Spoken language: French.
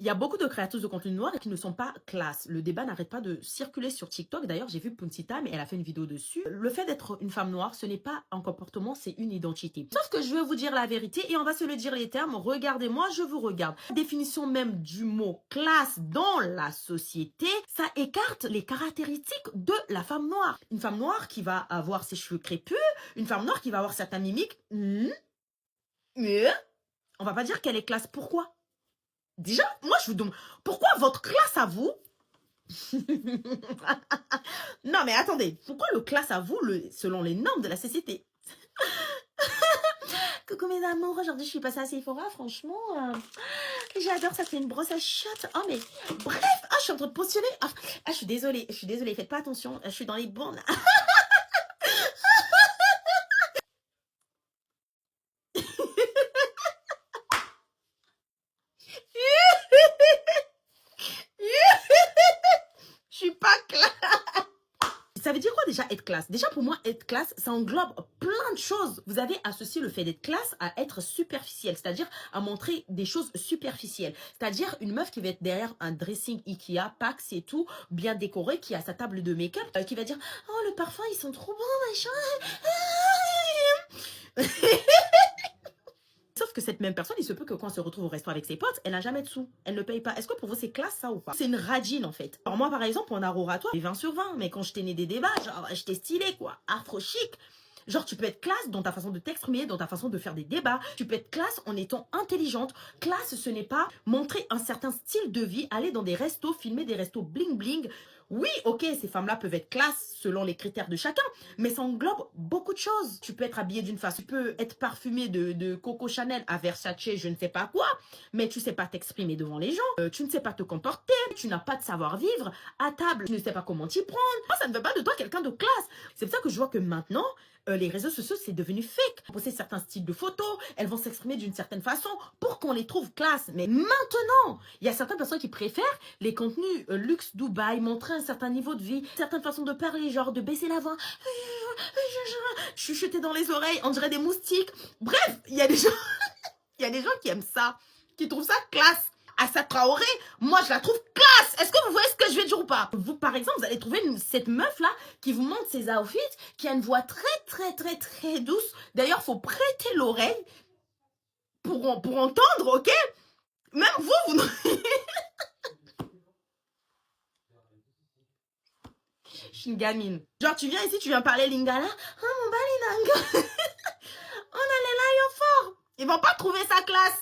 Il y a beaucoup de créatrices de contenu noir qui ne sont pas classe. Le débat n'arrête pas de circuler sur TikTok. D'ailleurs, j'ai vu Puntita, mais elle a fait une vidéo dessus. Le fait d'être une femme noire, ce n'est pas un comportement, c'est une identité. Sauf que je vais vous dire la vérité et on va se le dire les termes. Regardez-moi, je vous regarde. La définition même du mot classe dans la société, ça écarte les caractéristiques de la femme noire. Une femme noire qui va avoir ses cheveux crépus, une femme noire qui va avoir certaines mimiques. On va pas dire qu'elle est classe. Pourquoi? Déjà, moi, je vous demande, pourquoi votre classe à vous... Non, mais attendez, pourquoi le classe à vous, selon les normes de la société? Coucou mes amours, aujourd'hui je suis passée à Sephora, franchement, j'adore, ça fait une brosse à chiottes. Oh mais, bref, je suis en train de potionner. Je suis désolée, faites pas attention, je suis dans les bornes. Je suis pas classe. Ça veut dire quoi déjà être classe? Déjà pour moi, être classe, ça englobe plein de choses. Vous avez associé le fait d'être classe à être superficiel, c'est-à-dire à montrer des choses superficielles. C'est-à-dire une meuf qui va être derrière un dressing Ikea, Pax et tout, bien décoré, qui a sa table de make-up, qui va dire « Oh, le parfum, ils sont trop bons, machin. » Sauf que cette même personne, il se peut que quand elle se retrouve au resto avec ses potes, elle n'a jamais de sous. Elle ne paye pas. Est-ce que pour vous, c'est classe, ça, ou pas? C'est une radine, en fait. Alors moi, par exemple, en art oratoire, j'ai 20 sur 20. Mais quand je tenais des débats, genre, j'étais stylée, quoi. Afro chic. Genre, tu peux être classe dans ta façon de t'exprimer, dans ta façon de faire des débats. Tu peux être classe en étant intelligente. Classe, ce n'est pas montrer un certain style de vie, aller dans des restos, filmer des restos bling-bling. Oui, ok, ces femmes-là peuvent être classe selon les critères de chacun, mais ça englobe beaucoup de choses. Tu peux être habillée d'une façon, tu peux être parfumée de Coco Chanel à Versace, je ne sais pas quoi, mais tu ne sais pas t'exprimer devant les gens, tu ne sais pas te comporter, tu n'as pas de savoir-vivre, à table, tu ne sais pas comment t'y prendre. Moi, ça ne veut pas de toi quelqu'un de classe. C'est pour ça que je vois que maintenant, les réseaux sociaux, c'est devenu fake. Elles possèdent certains styles de photos, elles vont s'exprimer d'une certaine façon pour qu'on les trouve classe. Mais maintenant, il y a certaines personnes qui préfèrent les contenus luxe Dubaï, montrer un certain niveau de vie, certaines façons de parler, genre de baisser la voix, chuchoter dans les oreilles, on dirait des moustiques. Bref, il y a des gens, il y a des gens qui aiment ça, qui trouvent ça classe. Assa Traoré, moi je la trouve classe. Est-ce que vous voyez ce que je vais dire ou pas? Vous, par exemple, vous allez trouver cette meuf-là qui vous montre ses outfits, qui a une voix très douce. D'ailleurs, faut prêter l'oreille pour entendre, ok? Même vous... Je suis une gamine. Genre, tu viens ici, tu viens parler lingala. Oh, mon balinanga. On est là, yo fort. Ils vont pas trouver sa classe.